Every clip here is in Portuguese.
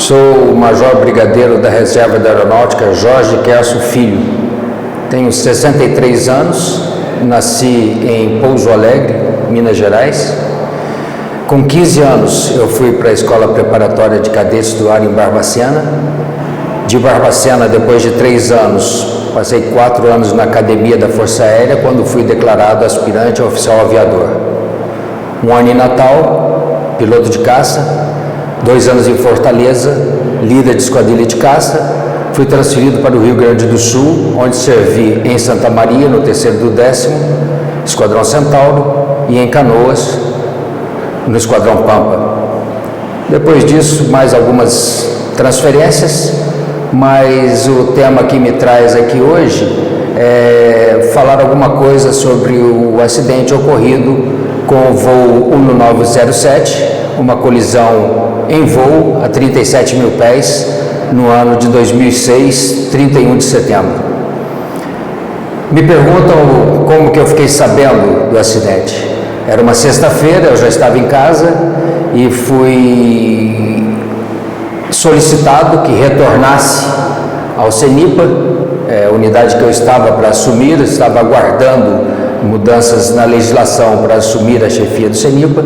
Sou o Major Brigadeiro da Reserva da Aeronáutica Jorge Querso Filho. Tenho 63 anos, nasci em Pouso Alegre, Minas Gerais. Com 15 anos eu fui para a Escola Preparatória de Cadetes do Ar em Barbacena. De Barbacena, depois de 3 anos, passei 4 anos na Academia da Força Aérea, quando fui declarado aspirante a oficial aviador. 1 ano em Natal, piloto de caça. 2 anos em Fortaleza, líder de esquadrilha de caça. Fui transferido para o Rio Grande do Sul, onde servi em Santa Maria, no 3º do 10º, Esquadrão Centauro, e em Canoas, no Esquadrão Pampa. Depois disso, mais algumas transferências, mas o tema que me traz aqui hoje é falar alguma coisa sobre o acidente ocorrido com o voo 1907, uma colisão em voo a 37 mil pés no ano de 2006, 31 de setembro. Me perguntam como que eu fiquei sabendo do acidente. Era uma sexta-feira, eu já estava em casa e fui solicitado que retornasse ao CENIPA, unidade que eu estava para assumir, estava aguardando mudanças na legislação para assumir a chefia do CENIPA,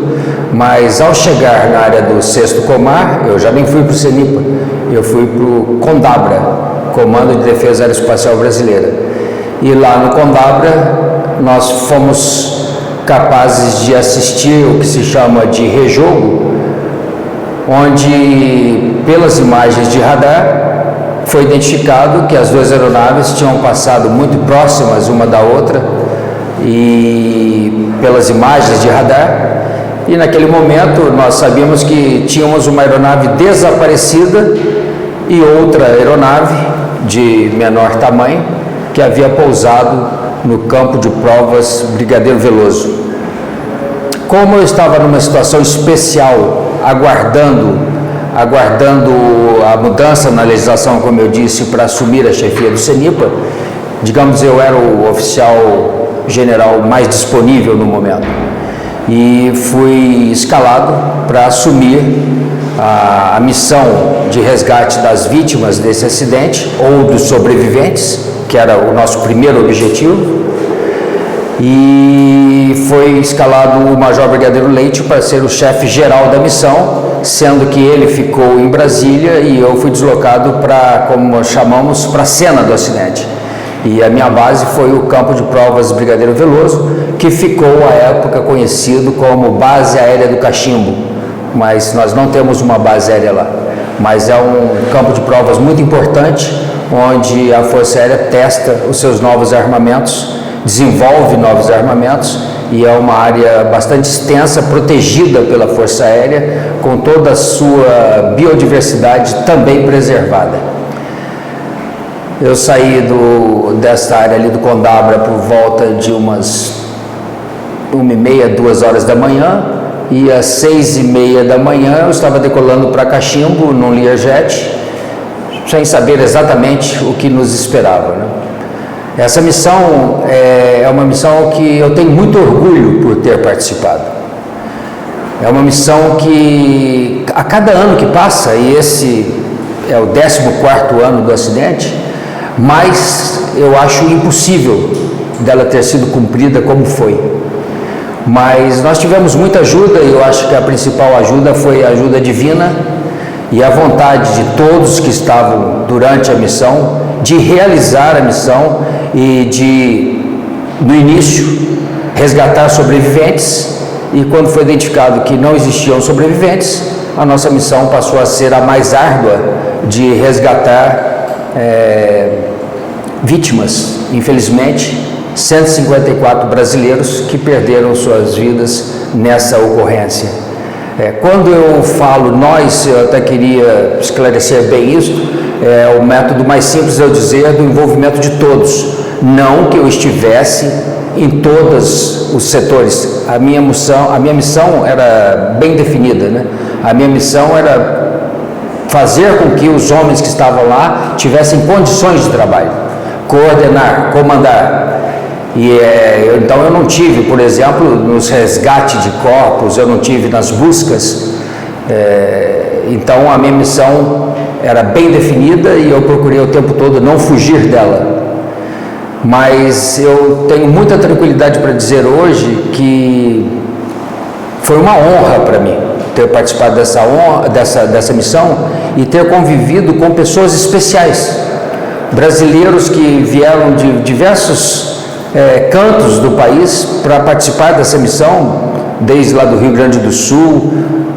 mas ao chegar na área do 6º Comar, eu já nem fui para o CENIPA, eu fui para o CONDABRA, Comando de Defesa Aeroespacial Brasileira. E lá no CONDABRA nós fomos capazes de assistir o que se chama de rejogo, onde pelas imagens de radar foi identificado que as 2 aeronaves tinham passado muito próximas uma da outra, e pelas imagens de radar, e naquele momento nós sabíamos que tínhamos uma aeronave desaparecida e outra aeronave de menor tamanho que havia pousado no campo de provas Brigadeiro Veloso. Como eu estava numa situação especial, aguardando a mudança na legislação, como eu disse, para assumir a chefia do CENIPA, digamos, eu era o oficial general mais disponível no momento e fui escalado para assumir a missão de resgate das vítimas desse acidente ou dos sobreviventes, que era o nosso primeiro objetivo, e foi escalado o Major Brigadeiro Leite para ser o chefe geral da missão, sendo que ele ficou em Brasília e eu fui deslocado para, como chamamos, para a cena do acidente. E a minha base foi o campo de provas Brigadeiro Veloso, que ficou à época conhecido como Base Aérea do Cachimbo, mas nós não temos uma base aérea lá. Mas é um campo de provas muito importante, onde a Força Aérea testa os seus novos armamentos, desenvolve novos armamentos, e é uma área bastante extensa, protegida pela Força Aérea, com toda a sua biodiversidade também preservada. Eu saí desta área ali do CONDABRA por volta de umas 1h30, 2 horas da manhã, e às 6h30 da manhã eu estava decolando para Cachimbo, num Learjet, sem saber exatamente o que nos esperava, né? Essa missão é uma missão que eu tenho muito orgulho por ter participado. É uma missão que, a cada ano que passa, e esse é o 14º ano do acidente, mas eu acho impossível dela ter sido cumprida como foi. Mas nós tivemos muita ajuda, e eu acho que a principal ajuda foi a ajuda divina e a vontade de todos que estavam durante a missão de realizar a missão e de, no início, resgatar sobreviventes, e quando foi identificado que não existiam sobreviventes, a nossa missão passou a ser a mais árdua de resgatar vítimas. Infelizmente, 154 brasileiros que perderam suas vidas nessa ocorrência. Quando eu falo nós, eu até queria esclarecer bem isso, é o método mais simples de eu dizer do envolvimento de todos, não que eu estivesse em todos os setores. A minha missão era bem definida, né? A minha missão era fazer com que os homens que estavam lá tivessem condições de trabalho, coordenar, comandar. Então eu não tive, por exemplo, nos resgates de corpos, eu não tive nas buscas. Então a minha missão era bem definida e eu procurei o tempo todo não fugir dela. Mas eu tenho muita tranquilidade para dizer hoje que foi uma honra para mim ter participado dessa missão e ter convivido com pessoas especiais, brasileiros que vieram de diversos cantos do país para participar dessa missão, desde lá do Rio Grande do Sul,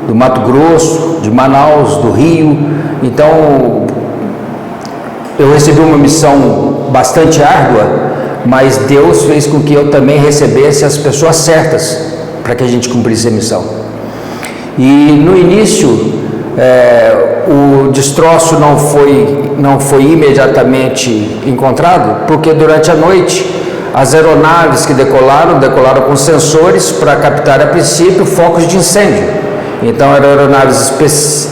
do Mato Grosso, de Manaus, do Rio. Então, eu recebi uma missão bastante árdua, mas Deus fez com que eu também recebesse as pessoas certas para que a gente cumprisse a missão. E no início, o destroço não foi imediatamente encontrado, porque durante a noite as aeronaves que decolaram com sensores para captar a princípio focos de incêndio. Então eram aeronaves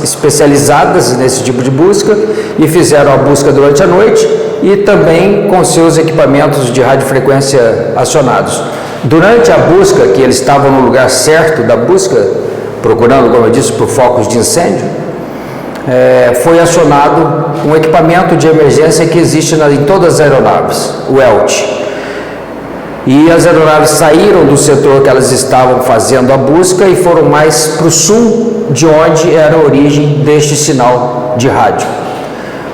especializadas nesse tipo de busca e fizeram a busca durante a noite e também com seus equipamentos de radiofrequência acionados. Durante a busca, que eles estavam no lugar certo da busca, procurando, como eu disse, por focos de incêndio, foi acionado um equipamento de emergência que existe em todas as aeronaves, o ELT. E as aeronaves saíram do setor que elas estavam fazendo a busca e foram mais para o sul, de onde era a origem deste sinal de rádio.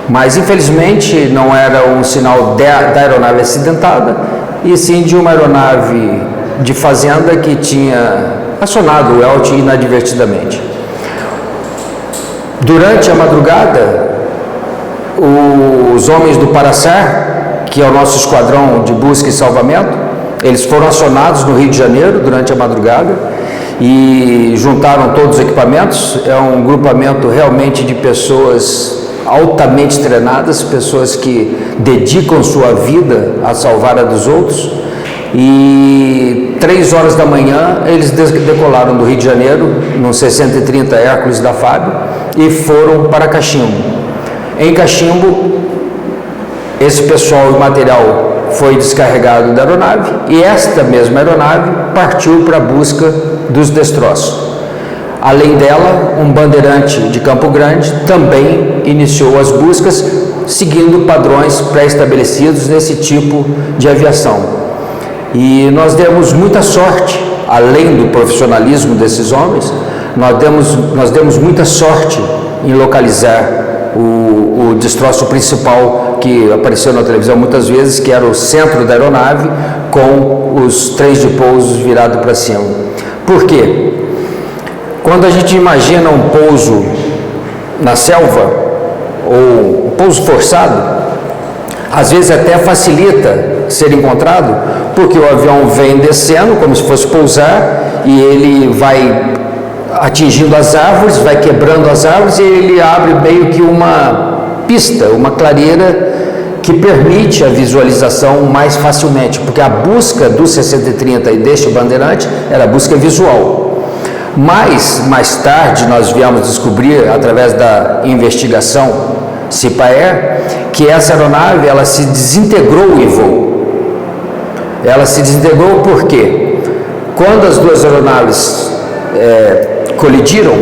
Mas, infelizmente, não era um sinal da aeronave acidentada, e sim de uma aeronave de fazenda que tinha acionado o ELT inadvertidamente. Durante a madrugada, os homens do Paraçar, que é o nosso esquadrão de busca e salvamento, eles foram acionados no Rio de Janeiro durante a madrugada e juntaram todos os equipamentos. É um grupamento realmente de pessoas altamente treinadas, pessoas que dedicam sua vida a salvar a dos outros. E 3 horas da manhã eles decolaram do Rio de Janeiro no 630 Hércules da FAB e foram para Cachimbo. Em Cachimbo, esse pessoal e material foi descarregado da aeronave e esta mesma aeronave partiu para a busca dos destroços. Além dela, um bandeirante de Campo Grande também iniciou as buscas, seguindo padrões pré-estabelecidos nesse tipo de aviação. E nós demos muita sorte, além do profissionalismo desses homens, nós demos muita sorte em localizar o destroço principal que apareceu na televisão muitas vezes, que era o centro da aeronave com os trens de pouso virados para cima. Por quê? Quando a gente imagina um pouso na selva ou um pouso forçado, às vezes até facilita ser encontrado, porque o avião vem descendo como se fosse pousar e ele vai atingindo as árvores, vai quebrando as árvores e ele abre meio que uma pista, uma clareira que permite a visualização mais facilmente, porque a busca do 6030 e deste bandeirante era busca visual. Mas, mais tarde, nós viemos descobrir, através da investigação CIPAER, que essa aeronave, ela se desintegrou em voo. Ela se desintegrou por quê? Quando as duas aeronaves colidiram,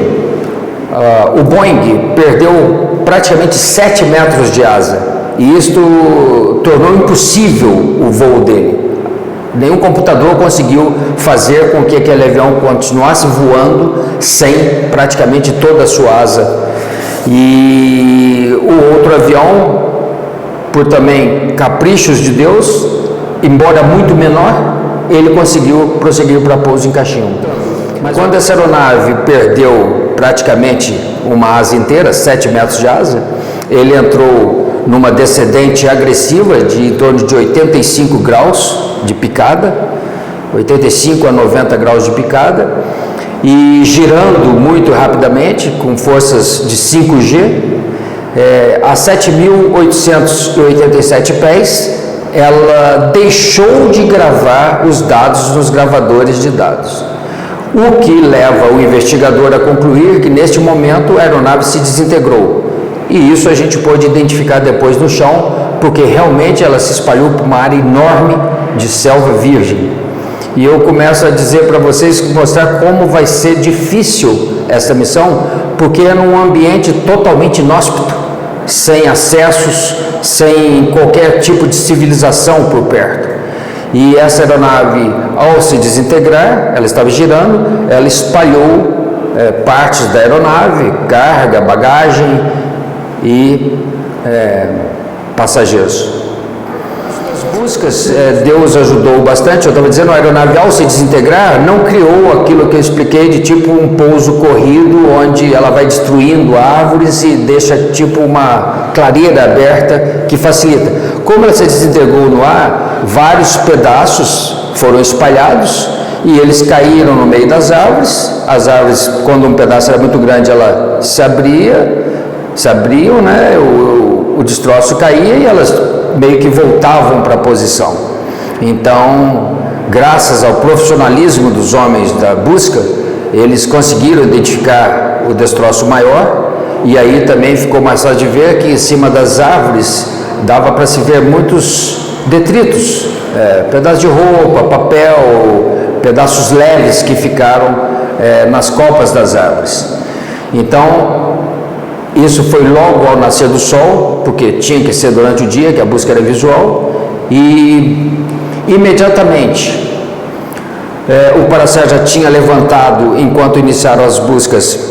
o Boeing perdeu praticamente 7 metros de asa, e isto tornou impossível o voo dele. Nenhum computador conseguiu fazer com que aquele avião continuasse voando sem praticamente toda a sua asa. E o outro avião, por também caprichos de Deus, embora muito menor, ele conseguiu prosseguir para pouso em Cachimbo. Mas quando essa aeronave perdeu praticamente uma asa inteira, 7 metros de asa, ele entrou numa descendente agressiva de em torno de 85 graus de picada, 85 a 90 graus de picada, e girando muito rapidamente, com forças de 5G, a 7.887 pés, ela deixou de gravar os dados nos gravadores de dados. O que leva o investigador a concluir que neste momento a aeronave se desintegrou. E isso a gente pôde identificar depois no chão, porque realmente ela se espalhou por uma área enorme de selva virgem. E eu começo a dizer para vocês, mostrar como vai ser difícil essa missão, porque é num ambiente totalmente inóspito. sem acessos, sem qualquer tipo de civilização por perto. E essa aeronave, ao se desintegrar, ela estava girando, ela espalhou partes da aeronave, carga, bagagem e passageiros. Nas buscas, Deus ajudou bastante. Eu estava dizendo, a aeronave, ao se desintegrar, não criou aquilo que eu expliquei de tipo um pouso corrido, onde ela vai destruindo árvores e deixa tipo uma clareira aberta que facilita. Como ela se desintegrou no ar, vários pedaços foram espalhados e eles caíram no meio das árvores. As árvores, quando um pedaço era muito grande, ela se abriam, né? O destroço caía e elas meio que voltavam para a posição. Então, graças ao profissionalismo dos homens da busca, eles conseguiram identificar o destroço maior, e aí também ficou mais fácil de ver que em cima das árvores dava para se ver muitos detritos, pedaços de roupa, papel, pedaços leves que ficaram nas copas das árvores. Então, isso foi logo ao nascer do sol, porque tinha que ser durante o dia, que a busca era visual, e imediatamente o Paracer já tinha levantado, enquanto iniciaram as buscas,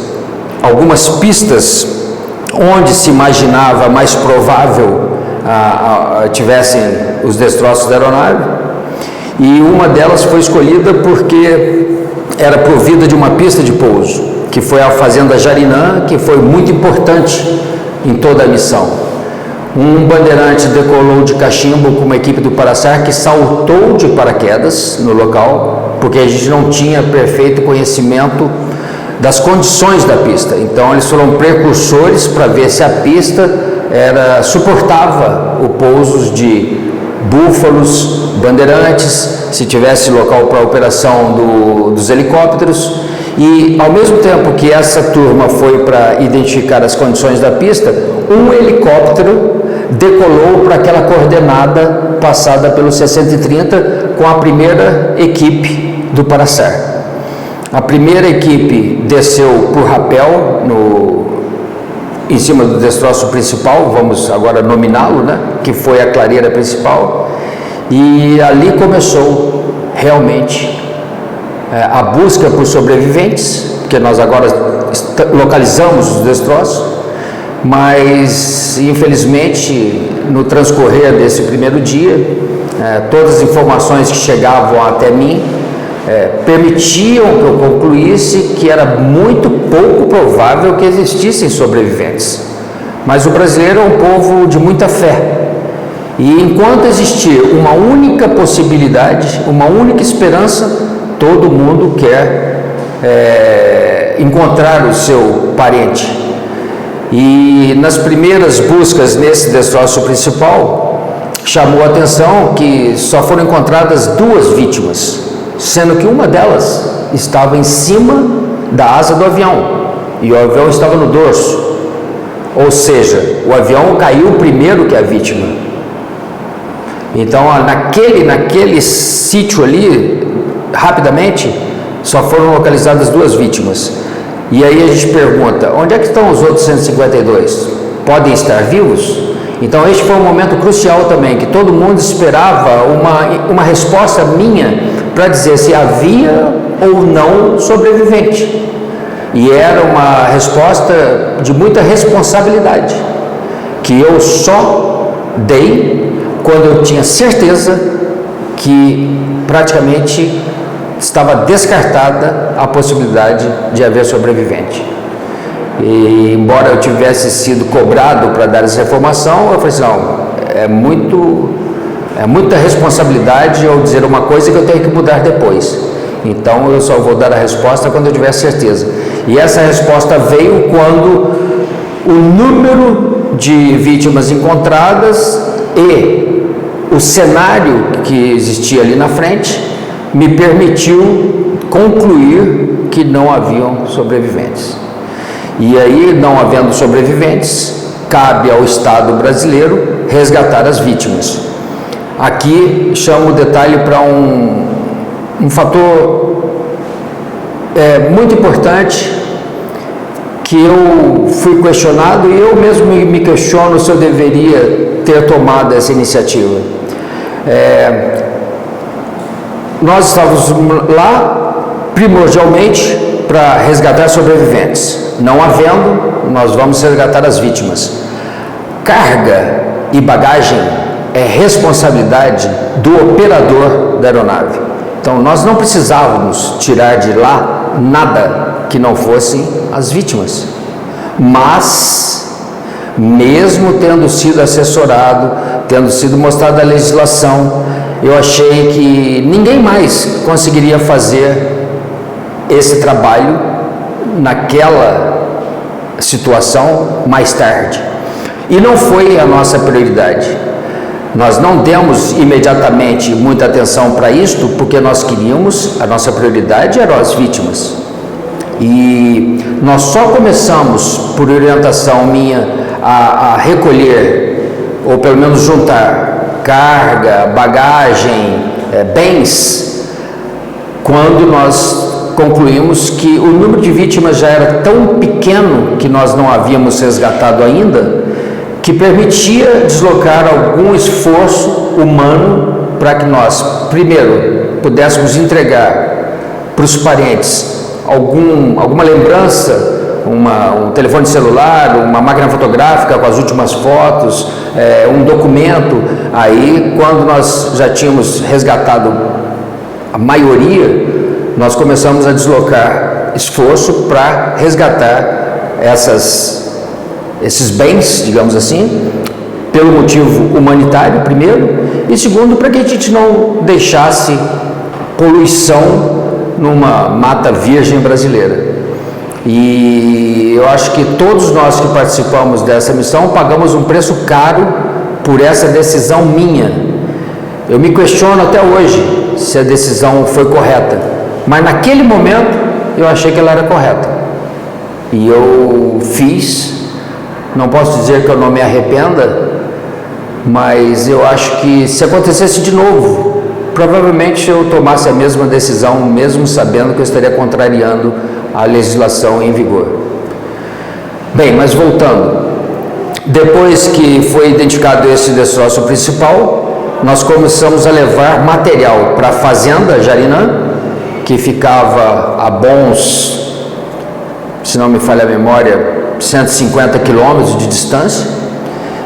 algumas pistas onde se imaginava mais provável tivessem os destroços da aeronave, e uma delas foi escolhida porque era provida de uma pista de pouso, que foi a Fazenda Jarinã, que foi muito importante em toda a missão. Um bandeirante decolou de cachimbo com uma equipe do Paracer que saltou de paraquedas no local, porque a gente não tinha perfeito conhecimento das condições da pista. Então eles foram precursores para ver se a pista suportava o pouso de búfalos, bandeirantes, se tivesse local para a operação dos helicópteros. E ao mesmo tempo que essa turma foi para identificar as condições da pista, um helicóptero decolou para aquela coordenada passada pelo 630 com a primeira equipe do Paracer. A primeira equipe desceu por rapel em cima do destroço principal, vamos agora nominá-lo, né? Que foi a clareira principal, e ali começou realmente a busca por sobreviventes, porque nós agora localizamos os destroços, mas infelizmente no transcorrer desse primeiro dia, todas as informações que chegavam até mim permitiam que eu concluísse que era muito pouco provável que existissem sobreviventes. Mas o brasileiro é um povo de muita fé, e enquanto existir uma única possibilidade, uma única esperança, todo mundo quer encontrar o seu parente. E nas primeiras buscas nesse destroço principal, chamou a atenção que só foram encontradas 2 vítimas, sendo que uma delas estava em cima da asa do avião, e o avião estava no dorso. Ou seja, o avião caiu primeiro que a vítima. Então, naquele sítio ali, rapidamente, só foram localizadas 2 vítimas. E aí a gente pergunta, onde é que estão os outros 152? Podem estar vivos? Então este foi um momento crucial também, que todo mundo esperava uma resposta minha para dizer se havia ou não sobrevivente. E era uma resposta de muita responsabilidade, que eu só dei quando eu tinha certeza que praticamente estava descartada a possibilidade de haver sobrevivente. E embora eu tivesse sido cobrado para dar essa informação, eu falei assim, não, é muita responsabilidade eu dizer uma coisa que eu tenho que mudar depois. Então eu só vou dar a resposta quando eu tiver certeza. E essa resposta veio quando o número de vítimas encontradas e o cenário que existia ali na frente me permitiu concluir que não haviam sobreviventes. E aí, não havendo sobreviventes, cabe ao Estado brasileiro resgatar as vítimas. Aqui chamo o detalhe para um fator muito importante, que eu fui questionado e eu mesmo me questiono se eu deveria ter tomado essa iniciativa. Nós estávamos lá primordialmente para resgatar sobreviventes. Não havendo, nós vamos resgatar as vítimas. Carga e bagagem é responsabilidade do operador da aeronave. Então nós não precisávamos tirar de lá nada que não fossem as vítimas. Mas, mesmo tendo sido assessorado, tendo sido mostrada a legislação, eu achei que ninguém mais conseguiria fazer esse trabalho naquela situação mais tarde. E não foi a nossa prioridade. Nós não demos imediatamente muita atenção para isto, porque nós queríamos, a nossa prioridade eram as vítimas. E nós só começamos, por orientação minha, a recolher, ou pelo menos juntar, carga, bagagem, bens, quando nós concluímos que o número de vítimas já era tão pequeno que nós não havíamos resgatado ainda, que permitia deslocar algum esforço humano para que nós, primeiro, pudéssemos entregar para os parentes alguma lembrança, um telefone celular, uma máquina fotográfica com as últimas fotos, um documento. Aí, quando nós já tínhamos resgatado a maioria, nós começamos a deslocar esforço para resgatar esses bens, digamos assim, pelo motivo humanitário, primeiro, e segundo, para que a gente não deixasse poluição numa mata virgem brasileira. E eu acho que todos nós que participamos dessa missão pagamos um preço caro por essa decisão minha. Eu me questiono até hoje se a decisão foi correta, mas naquele momento eu achei que ela era correta. E eu fiz. Não posso dizer que eu não me arrependa, mas eu acho que se acontecesse de novo, provavelmente eu tomasse a mesma decisão, mesmo sabendo que eu estaria contrariando a legislação em vigor. Bem, mas voltando, depois que foi identificado esse destroço principal, nós começamos a levar material para a fazenda Jarinã, que ficava a bons, se não me falha a memória, 150 quilômetros de distância,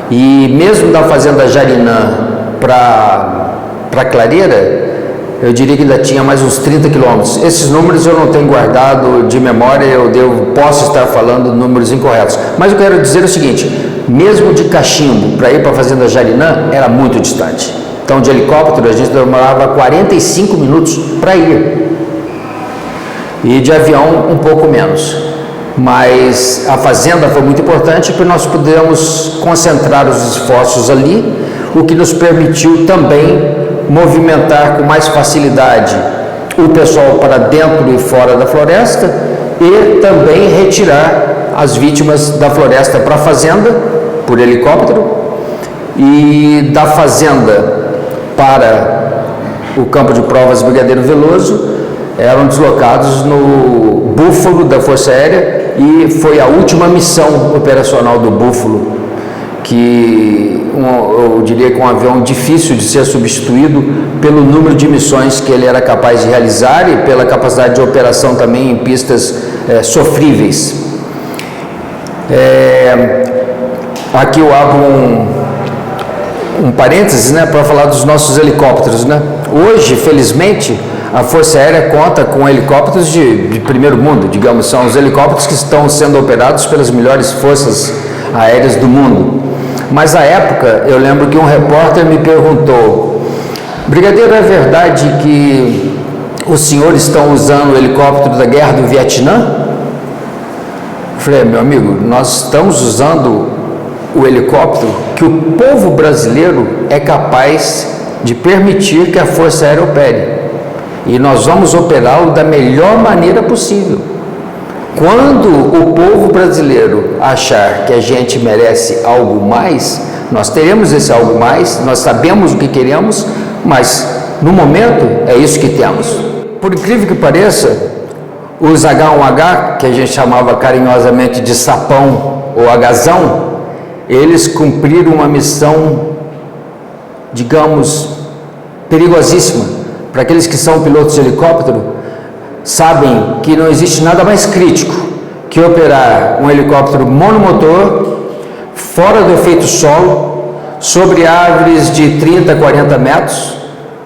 e mesmo da fazenda Jarinã para Clareira, eu diria que ainda tinha mais uns 30 quilômetros. Esses números eu não tenho guardado de memória, posso estar falando números incorretos, mas eu quero dizer o seguinte: mesmo de Cachimbo para ir para a fazenda Jarinã era muito distante. Então, de helicóptero a gente demorava 45 minutos para ir, e de avião um pouco menos. Mas a fazenda foi muito importante porque nós pudemos concentrar os esforços ali, o que nos permitiu também movimentar com mais facilidade o pessoal para dentro e fora da floresta e também retirar as vítimas da floresta para a fazenda por helicóptero e da fazenda para o campo de provas Brigadeiro Veloso eram deslocados no Búfalo da Força Aérea, e foi a última missão operacional do Búfalo, que eu diria que um avião difícil de ser substituído pelo número de missões que ele era capaz de realizar e pela capacidade de operação também em pistas sofríveis. Aqui eu abro um parênteses, né, para falar dos nossos helicópteros, né? Hoje, felizmente, a Força Aérea conta com helicópteros de primeiro mundo, digamos, são os helicópteros que estão sendo operados pelas melhores forças aéreas do mundo. Mas à época, eu lembro que um repórter me perguntou: Brigadeiro, é verdade que os senhores estão usando o helicóptero da guerra do Vietnã? Eu falei: meu amigo, nós estamos usando o helicóptero que o povo brasileiro é capaz de permitir que a Força Aérea opere. E nós vamos operá-lo da melhor maneira possível. Quando o povo brasileiro achar que a gente merece algo mais, nós teremos esse algo mais, nós sabemos o que queremos, mas no momento é isso que temos. Por incrível que pareça, Os H1H, que a gente chamava carinhosamente de sapão ou agazão, eles cumpriram uma missão, digamos, perigosíssima. Para aqueles que são pilotos de helicóptero, sabem que não existe nada mais crítico que operar um helicóptero monomotor, fora do efeito solo, sobre árvores de 30 a 40 metros,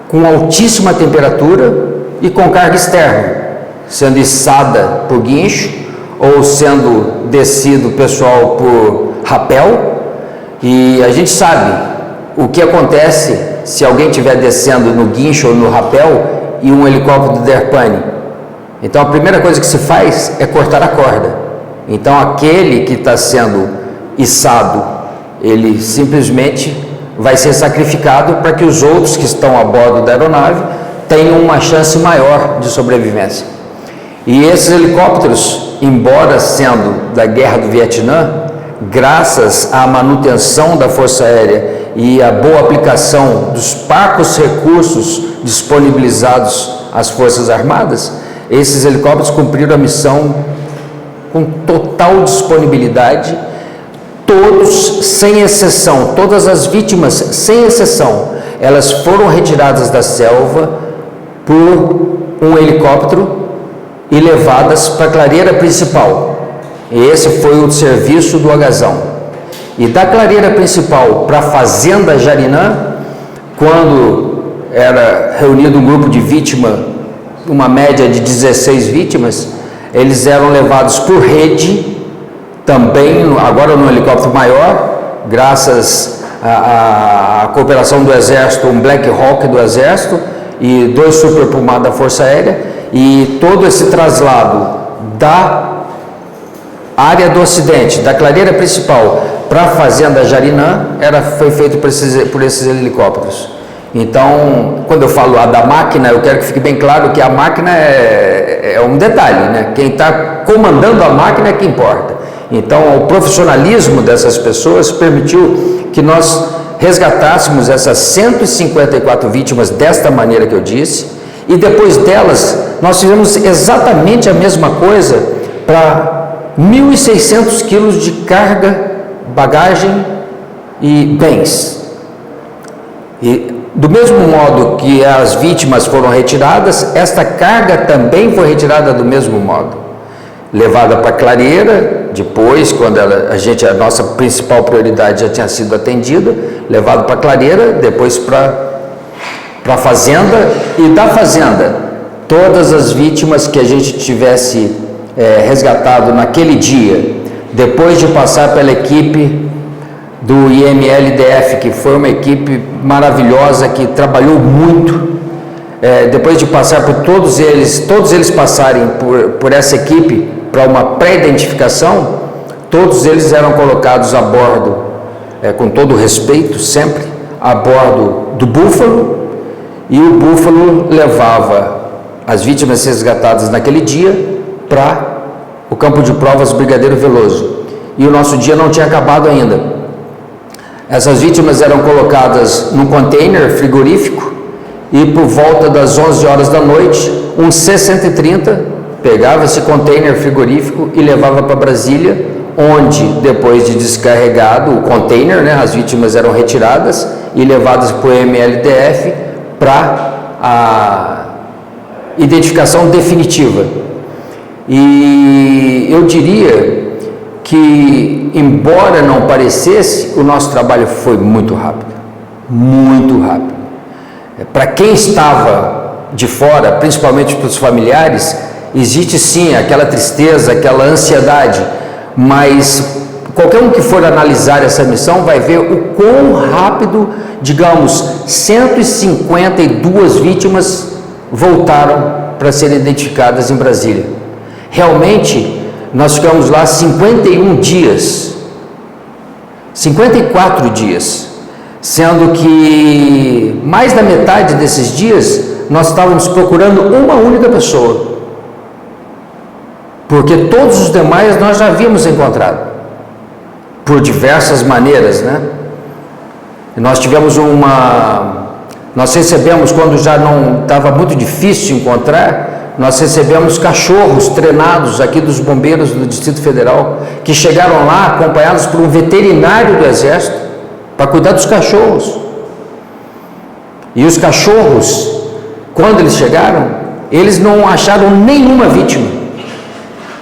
com altíssima temperatura e com carga externa, sendo içada por guincho ou sendo descido pessoal por rapel. E a gente sabe o que acontece se alguém estiver descendo no guincho ou no rapel e um helicóptero derrapane. Então a primeira coisa que se faz é cortar a corda. Então aquele que está sendo içado, ele simplesmente vai ser sacrificado para que os outros que estão a bordo da aeronave tenham uma chance maior de sobrevivência. E esses helicópteros, embora sendo da Guerra do Vietnã, graças à manutenção da Força Aérea e à boa aplicação dos parcos recursos disponibilizados às Forças Armadas, esses helicópteros cumpriram a missão com total disponibilidade. Todos, sem exceção, todas as vítimas, sem exceção, elas foram retiradas da selva por um helicóptero e levadas para a clareira principal. E esse foi o serviço do agazão. E da clareira principal para a fazenda Jarinã, quando era reunido um grupo de vítimas, uma média de 16 vítimas, eles eram levados por rede, também agora no helicóptero maior, graças à cooperação do Exército, um Black Hawk do Exército e 2 Super Puma da Força Aérea, e todo esse traslado da área do acidente, da clareira principal para a fazenda Jarinã, foi feito por esses helicópteros. Então, quando eu falo da máquina, eu quero que fique bem claro que a máquina é um detalhe, né? Quem está comandando a máquina é que importa. Então, o profissionalismo dessas pessoas permitiu que nós resgatássemos essas 154 vítimas desta maneira que eu disse, e depois delas, nós fizemos exatamente a mesma coisa para 1.600 quilos de carga, bagagem e bens. E do mesmo modo que as vítimas foram retiradas, esta carga também foi retirada do mesmo modo. Levada para a clareira, depois, quando a nossa principal prioridade já tinha sido atendida, levado para a clareira, depois para a fazenda, e da fazenda, todas as vítimas que a gente tivesse resgatado naquele dia, depois de passar pela equipe do IML-DF, que foi uma equipe maravilhosa, que trabalhou muito, depois de passar por todos eles passarem por essa equipe, para uma pré-identificação, todos eles eram colocados a bordo, com todo respeito, sempre, a bordo do Búfalo, e o Búfalo levava as vítimas resgatadas naquele dia para o campo de provas Brigadeiro Veloso. E o nosso dia não tinha acabado ainda. Essas vítimas eram colocadas num container frigorífico e por volta das 11 horas da noite, um C-130 pegava esse container frigorífico e levava para Brasília, onde, depois de descarregado o container, as vítimas eram retiradas e levadas para o MLDF para a identificação definitiva. E eu diria que, embora não parecesse, o nosso trabalho foi muito rápido, muito rápido. Para quem estava de fora, principalmente para os familiares, existe sim aquela tristeza, aquela ansiedade, mas qualquer um que for analisar essa missão vai ver o quão rápido, digamos, 152 vítimas voltaram para serem identificadas em Brasília. Realmente, nós ficamos lá 51 dias, 54 dias, sendo que mais da metade desses dias nós estávamos procurando uma única pessoa, porque todos os demais nós já havíamos encontrado, por diversas maneiras, Nós recebemos, quando já não estava muito difícil encontrar, nós recebemos cachorros treinados aqui dos bombeiros do Distrito Federal, que chegaram lá acompanhados por um veterinário do Exército, para cuidar dos cachorros. E os cachorros, quando eles chegaram, eles não acharam nenhuma vítima,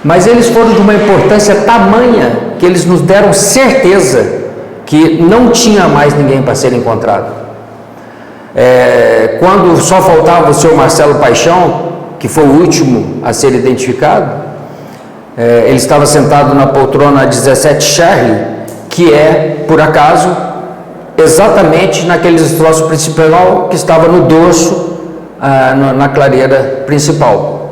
mas eles foram de uma importância tamanha, que eles nos deram certeza que não tinha mais ninguém para ser encontrado. Quando só faltava o senhor Marcelo Paixão, que foi o último a ser identificado, ele estava sentado na poltrona 17 Charlie, que é, por acaso, exatamente naquele destroço principal que estava no dorso, na clareira principal.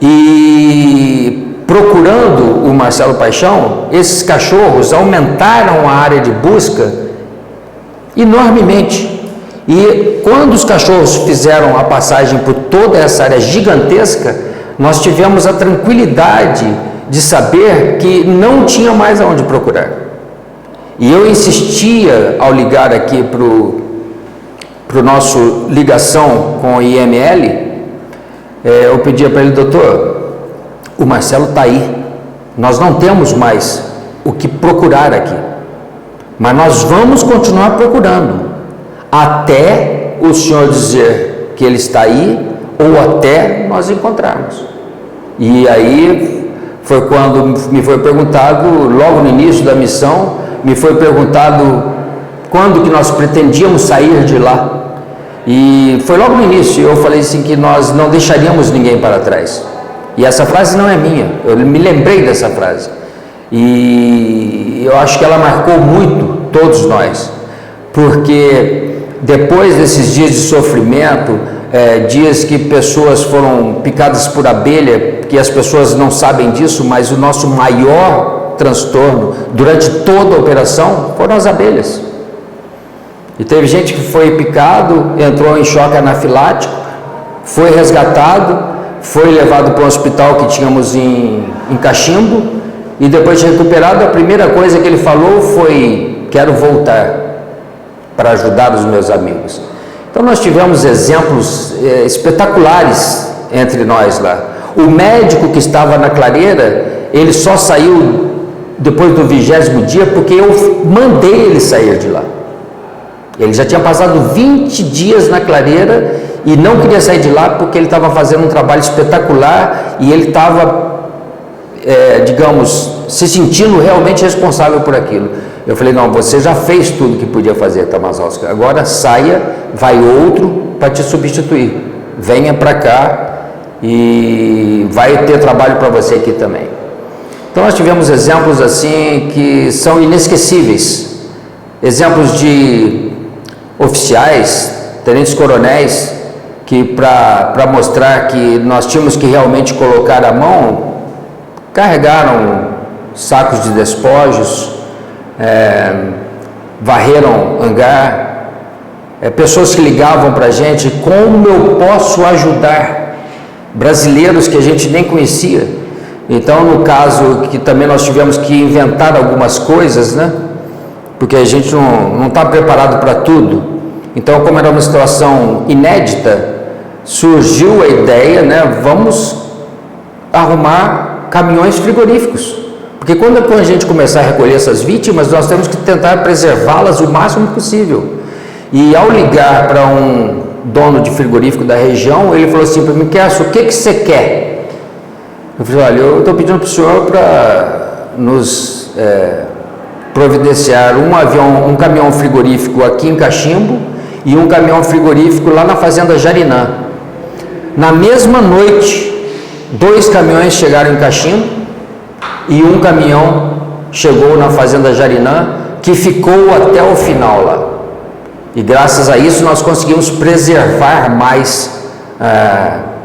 E procurando o Marcelo Paixão, esses cachorros aumentaram a área de busca enormemente. E quando os cachorros fizeram a passagem por toda essa área gigantesca, nós tivemos a tranquilidade de saber que não tinha mais aonde procurar. E eu insistia, ao ligar aqui para o nosso ligação com o IML, eu pedia para ele: doutor, o Marcelo está aí, nós não temos mais o que procurar aqui, mas nós vamos continuar procurando, até o senhor dizer que ele está aí, ou até nós encontrarmos. E aí foi quando me foi perguntado, logo no início da missão, me foi perguntado quando que nós pretendíamos sair de lá. E foi logo no início, eu falei assim que nós não deixaríamos ninguém para trás. E essa frase não é minha, eu me lembrei dessa frase. E eu acho que ela marcou muito todos nós, porque depois desses dias de sofrimento, dias que pessoas foram picadas por abelha, que as pessoas não sabem disso, mas o nosso maior transtorno durante toda a operação foram as abelhas. E teve gente que foi picado, entrou em choque anafilático, foi resgatado, foi levado para um hospital que tínhamos em Cachimbo, e depois de recuperado, a primeira coisa que ele falou foi: quero voltar para ajudar os meus amigos. Então nós tivemos exemplos espetaculares entre nós lá. O médico que estava na clareira, ele só saiu depois do 20º dia porque eu mandei ele sair de lá. Ele já tinha passado 20 dias na clareira e não queria sair de lá porque ele estava fazendo um trabalho espetacular e ele estava, digamos, se sentindo realmente responsável por aquilo. Eu falei: não, você já fez tudo que podia fazer, Tamazowski, agora saia, vai outro para te substituir, venha para cá e vai ter trabalho para você aqui também. Então nós tivemos exemplos assim que são inesquecíveis, exemplos de oficiais, tenentes coronéis, que para mostrar que nós tínhamos que realmente colocar a mão, carregaram sacos de despojos, varreram hangar, pessoas que ligavam para a gente: como eu posso ajudar? Brasileiros que a gente nem conhecia. Então, no caso que também nós tivemos que inventar algumas coisas, né? Porque a gente não está preparado para tudo. Então, como era uma situação inédita, surgiu a ideia, né? Vamos arrumar caminhões frigoríficos. Porque quando a gente começar a recolher essas vítimas, nós temos que tentar preservá-las o máximo possível. E ao ligar para um dono de frigorífico da região, ele falou assim para mim: Kerso, o que você quer? Eu falei: olha, eu estou pedindo para o senhor para nos providenciar um avião, um caminhão frigorífico aqui em Cachimbo e um caminhão frigorífico lá na fazenda Jarinã. Na mesma noite, 2 caminhões chegaram em Cachimbo e um caminhão chegou na fazenda Jarinã, que ficou até o final lá. E graças a isso nós conseguimos preservar mais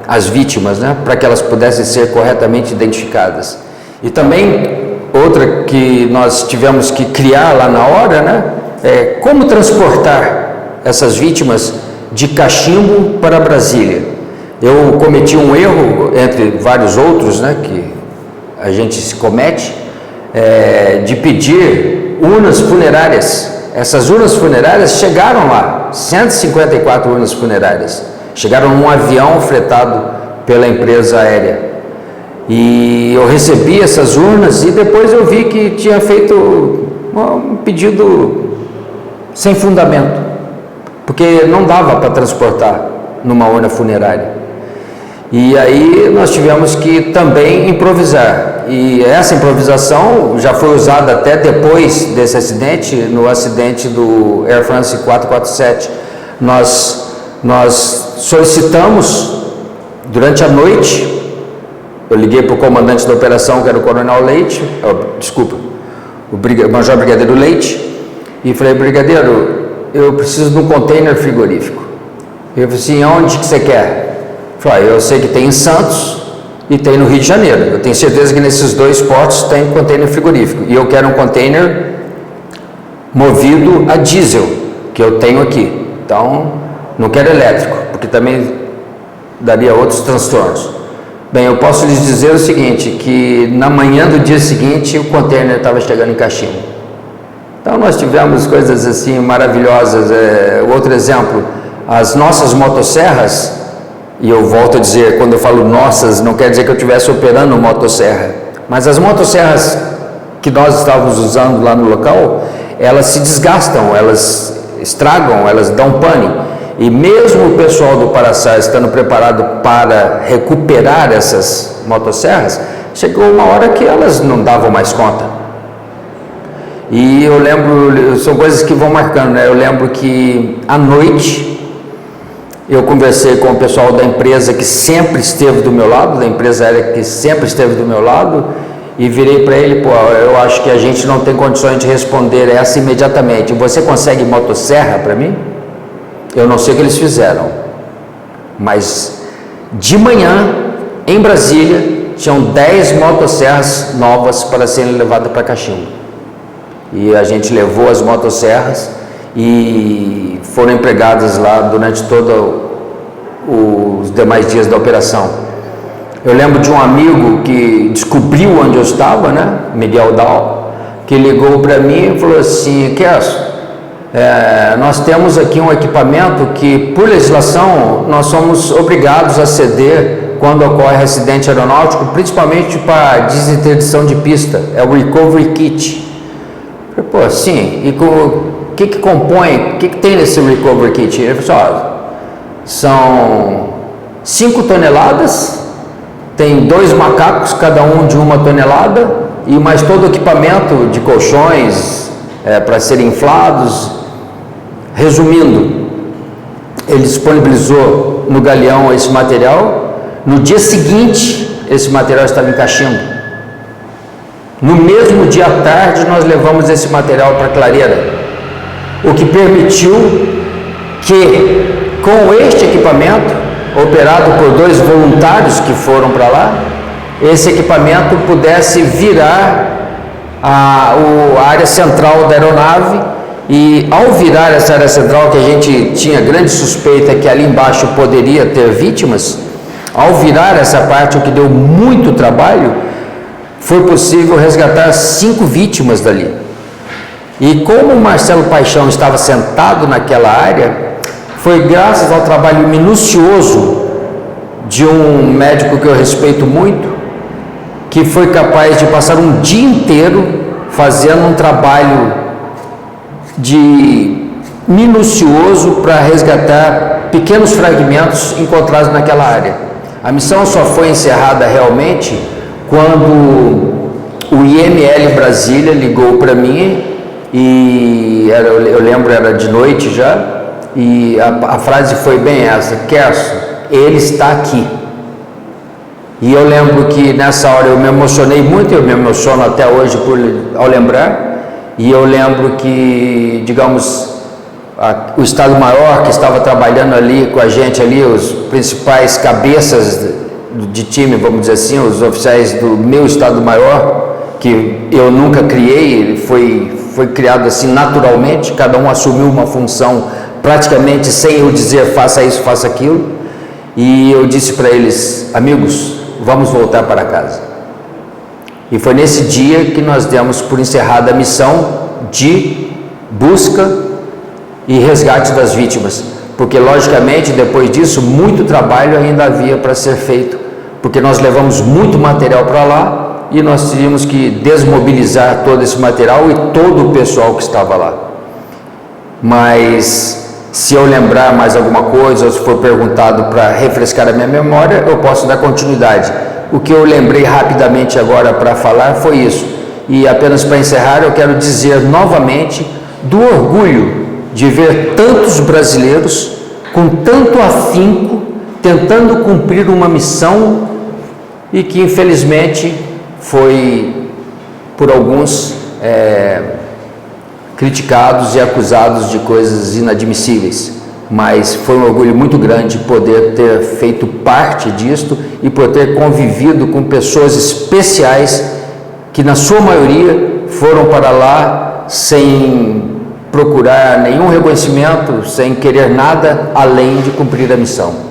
as vítimas, né, para que elas pudessem ser corretamente identificadas. E também outra que nós tivemos que criar lá na hora, né, é como transportar essas vítimas de Cachimbo para Brasília. Eu cometi um erro, entre vários outros, né, que a gente se comete, de pedir urnas funerárias. Essas urnas funerárias chegaram lá, 154 urnas funerárias, chegaram num avião fretado pela empresa aérea. E eu recebi essas urnas e depois eu vi que tinha feito um pedido sem fundamento, porque não dava para transportar numa urna funerária. E aí nós tivemos que também improvisar. E essa improvisação já foi usada até depois desse acidente, no acidente do Air France 447. Nós solicitamos durante a noite. Eu liguei para o comandante da operação, que era o Coronel Leite, o Major Brigadeiro Leite, e falei: brigadeiro, eu preciso de um container frigorífico. Ele falou assim: onde que você quer? Eu falei: eu sei que tem em Santos e tem no Rio de Janeiro. Eu tenho certeza que nesses dois portos tem container frigorífico. E eu quero um container movido a diesel, que eu tenho aqui. Então, não quero elétrico, porque também daria outros transtornos. Bem, eu posso lhes dizer o seguinte, que na manhã do dia seguinte o container estava chegando em Cachimbo. Então nós tivemos coisas assim maravilhosas. Outro exemplo, as nossas motosserras, e eu volto a dizer, quando eu falo nossas, não quer dizer que eu estivesse operando motosserra, mas as motosserras que nós estávamos usando lá no local, elas se desgastam, elas estragam, elas dão pane. E mesmo o pessoal do Paraçá estando preparado para recuperar essas motosserras, chegou uma hora que elas não davam mais conta. E eu lembro, são coisas que vão marcando, né? Eu lembro que à noite eu conversei com o pessoal da empresa que sempre esteve do meu lado, da empresa aérea que sempre esteve do meu lado, e virei para ele: pô, eu acho que a gente não tem condições de responder essa imediatamente. Você consegue motosserra para mim? Eu não sei o que eles fizeram, mas de manhã, em Brasília, tinham 10 motosserras novas para serem levadas para Cachimbo. E a gente levou as motosserras e foram empregadas lá durante todos os demais dias da operação. Eu lembro de um amigo que descobriu onde eu estava, né? Miguel Dal, que ligou para mim e falou assim: Kerson, nós temos aqui um equipamento que, por legislação, nós somos obrigados a ceder quando ocorre acidente aeronáutico, principalmente para desinterdição de pista, é o Recovery Kit. Eu falei: pô, sim, e o que compõe, o que tem nesse Recovery Kit? Ele falou assim: são 5 toneladas, tem 2 macacos, cada um de 1 tonelada, e mais todo o equipamento de colchões para serem inflados. Resumindo, ele disponibilizou no Galeão esse material. No dia seguinte, esse material estava em Cachimbo. No mesmo dia à tarde, nós levamos esse material para Clareira, o que permitiu que, com este equipamento, operado por 2 voluntários que foram para lá, esse equipamento pudesse virar a área central da aeronave. E ao virar essa área central, que a gente tinha grande suspeita que ali embaixo poderia ter vítimas, ao virar essa parte, o que deu muito trabalho, foi possível resgatar 5 vítimas dali. E como o Marcelo Paixão estava sentado naquela área, foi graças ao trabalho minucioso de um médico que eu respeito muito, que foi capaz de passar um dia inteiro fazendo um trabalho minucioso para resgatar pequenos fragmentos encontrados naquela área. A missão só foi encerrada realmente quando o IML Brasília ligou para mim e eu lembro, era de noite já, e a frase foi bem essa: Kerson, ele está aqui. E eu lembro que nessa hora eu me emocionei muito, eu me emociono até hoje ao lembrar. E eu lembro que, digamos, o Estado-Maior que estava trabalhando ali com a gente ali, os principais cabeças de time, vamos dizer assim, os oficiais do meu Estado-Maior, que eu nunca criei, ele foi criado assim naturalmente, cada um assumiu uma função praticamente sem eu dizer faça isso, faça aquilo. E eu disse para eles: amigos, vamos voltar para casa. E foi nesse dia que nós demos por encerrada a missão de busca e resgate das vítimas, porque logicamente depois disso muito trabalho ainda havia para ser feito porque nós levamos muito material para lá e nós teríamos que desmobilizar todo esse material e todo o pessoal que estava lá. Mas se eu lembrar mais alguma coisa, ou se for perguntado para refrescar a minha memória, eu posso dar continuidade. O que eu lembrei rapidamente agora para falar foi isso. E apenas para encerrar, eu quero dizer novamente do orgulho de ver tantos brasileiros com tanto afinco, tentando cumprir uma missão e que infelizmente foi por alguns criticados e acusados de coisas inadmissíveis, mas foi um orgulho muito grande poder ter feito parte disto e por ter convivido com pessoas especiais que na sua maioria foram para lá sem procurar nenhum reconhecimento, sem querer nada além de cumprir a missão.